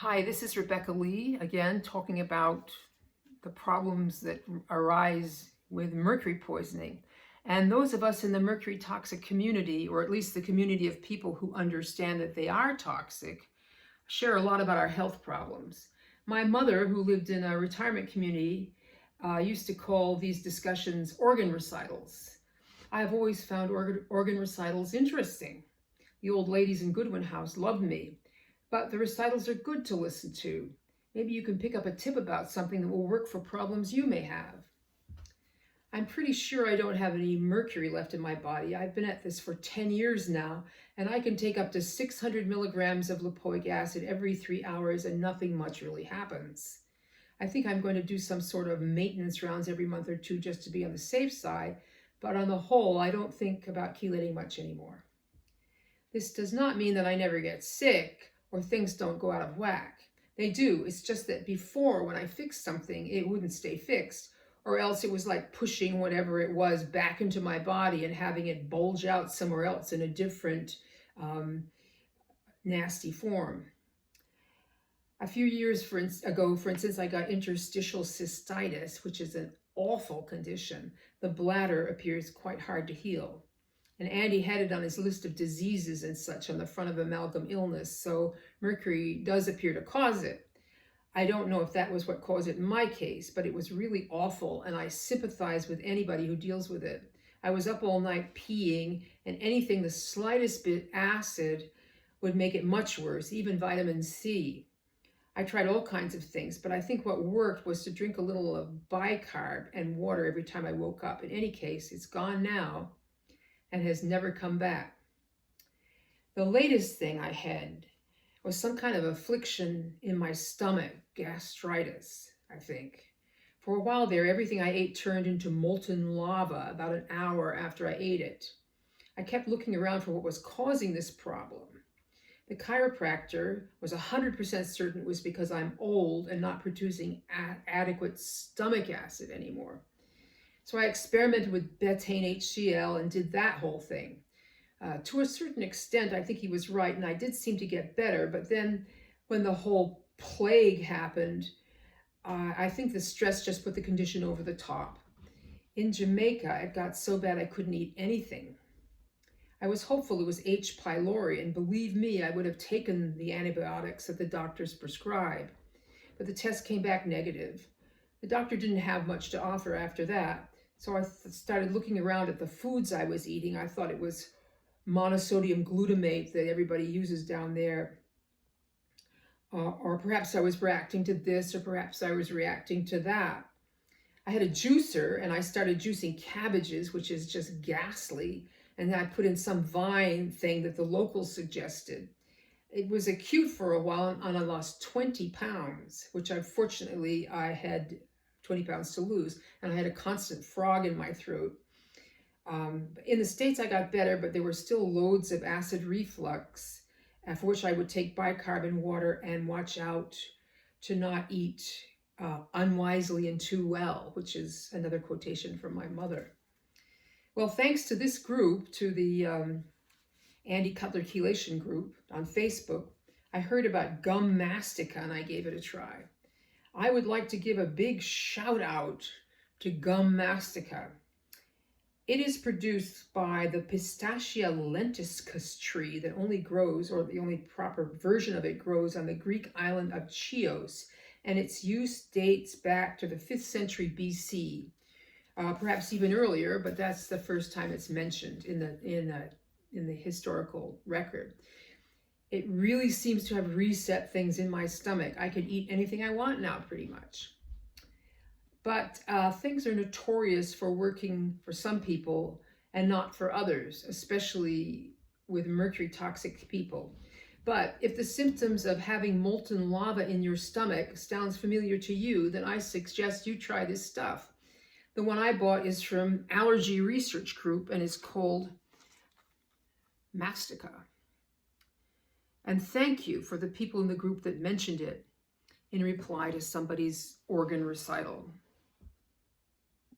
Hi, this is Rebecca again, talking about the problems that arise with mercury poisoning. And those of us in the mercury toxic community, or at least the community of people who understand that they are toxic, share a lot about our health problems. My mother, who lived in a retirement community, used to call these discussions organ recitals. I've always found organ recitals interesting. The old ladies in Goodwin House loved me. But the recitals are good to listen to. Maybe you can pick up a tip about something that will work for problems you may have. I'm pretty sure I don't have any mercury left in my body. I've been at this for 10 years now, and I can take up to 600 milligrams of lipoic acid every 3 hours and nothing much really happens. I think I'm going to do some sort of maintenance rounds every month or two just to be on the safe side, but on the whole, I don't think about chelating much anymore. This does not mean that I never get sick or things don't go out of whack. They do. It's just that before, when I fixed something, it wouldn't stay fixed, or else it was like pushing whatever it was back into my body and having it bulge out somewhere else in a different nasty form. A few years ago, for instance, I got interstitial cystitis, which is an awful condition. The bladder appears quite hard to heal. And Andy had it on his list of diseases and such on the front of amalgam illness, so mercury does appear to cause it. I don't know if that was what caused it in my case, but it was really awful, and I sympathize with anybody who deals with it. I was up all night peeing, and anything the slightest bit acid would make it much worse, even vitamin C. I tried all kinds of things, but I think what worked was to drink a little of bicarb and water every time I woke up. In any case, it's gone now and has never come back. The latest thing I had was some kind of affliction in my stomach, gastritis, I think. For a while there, everything I ate turned into molten lava about an hour after I ate it. I kept looking around for what was causing this problem. The chiropractor was 100% certain it was because I'm old and not producing adequate stomach acid anymore. So I experimented with betaine HCl and did that whole thing. To a certain extent, I think he was right, and I did seem to get better. But then when the whole plague happened, I think the stress just put the condition over the top. In Jamaica, it got so bad I couldn't eat anything. I was hopeful it was H. pylori, and believe me, I would have taken the antibiotics that the doctors prescribe. But the test came back negative. The doctor didn't have much to offer after that. So I started looking around at the foods I was eating. I thought it was monosodium glutamate that everybody uses down there. Or perhaps I was reacting to this, or perhaps I was reacting to that. I had a juicer, and I started juicing cabbages, which is just ghastly. And then I put in some vine thing that the locals suggested. It was acute for a while, and I lost 20 pounds, which unfortunately I had 20 pounds to lose, and I had a constant frog in my throat. In the States, I got better, but there were still loads of acid reflux, for which I would take bicarb and water and watch out to not eat unwisely and too well, which is another quotation from my mother. Well, thanks to this group, to the Andy Cutler Chelation group on Facebook, I heard about gum mastica and I gave it a try. I would like to give a big shout out to gum mastica. It is produced by the Pistachia lentiscus tree that only grows, or the only proper version of it grows, on the Greek island of Chios, and its use dates back to the 5th century BC, perhaps even earlier, but that's the first time it's mentioned in the historical record. It really seems to have reset things in my stomach. I can eat anything I want now, pretty much. But things are notorious for working for some people and not for others, especially with mercury toxic people. But if the symptoms of having molten lava in your stomach sounds familiar to you, then I suggest you try this stuff. The one I bought is from Allergy Research Group and is called Mastica. And thank you for the people in the group that mentioned it in reply to somebody's organ recital.